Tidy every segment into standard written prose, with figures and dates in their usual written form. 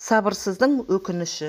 Сабырсыздың өкініші.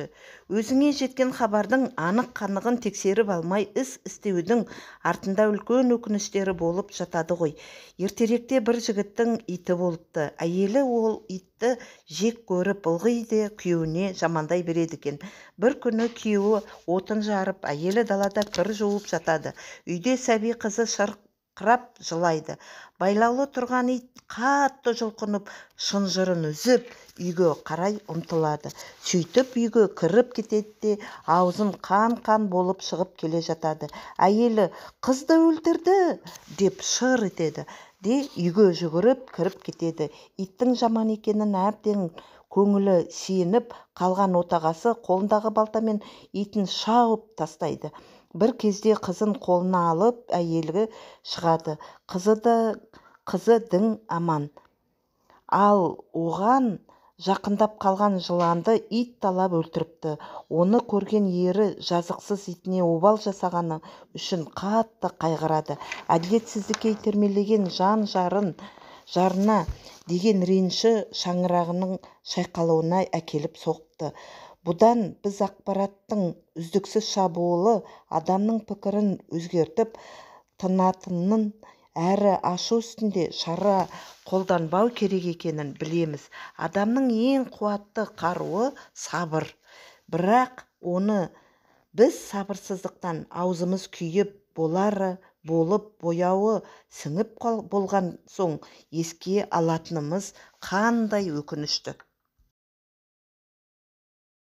Өзіңе жеткен хабардың анық-қанығын тексеріп алмай іс істеудің артында үлкен өкініштері болып жатады ғой. Ертеректе бір жігіттің иті болыпты. Әйелі ол итті жек көріп ылғи де күйеуіне жамандай береді екен. Бір күні күйеуі отын жарып, әйелі далада кір жуып жатады. Үйде сәби қызы шырқырап жылайды. Байлаулы тұрған ит қатты жұлқынып, шынжырын үзіп, үйге қарай ұмтылады. Сөйтіп үйге кіріп кетеді де, аузын қан-қан болып шығып келе жатады. Әйелі «Қызды өлтірді!» деп шыр етеді де үйге жүгіріп кіріп кетеді. Иттің жаман екенін әбден көңілі сеніп қалған отағасы қолындағы балтамен итін шауып тастайды. Бір кезде қызын қолына алып әйелі шығады. Қызы дін аман. Ал оған жақындап қалған жыланды ит талап өлтіріпті. Оны көрген ері жазықсыз итіне обал жасағаны үшін қатты қайғырады. Әділетсіздікке итермелеген жарына деген реніші шаңырағының шайқалуына әкеліп соқты. Бұдан біз ақпараттың үздіксіз шабуылы адамның пікірін өзгертіп тынатынын әрі ашу үстінде шара қолданбау керек екенін білеміз. Адамның ең қуатты қаруы сабыр. Бірақ оны біз сабырсыздықтан аузымыз күйіп болып бояуы сіңіп болған соң еске алатынымыз қандай өкінішті.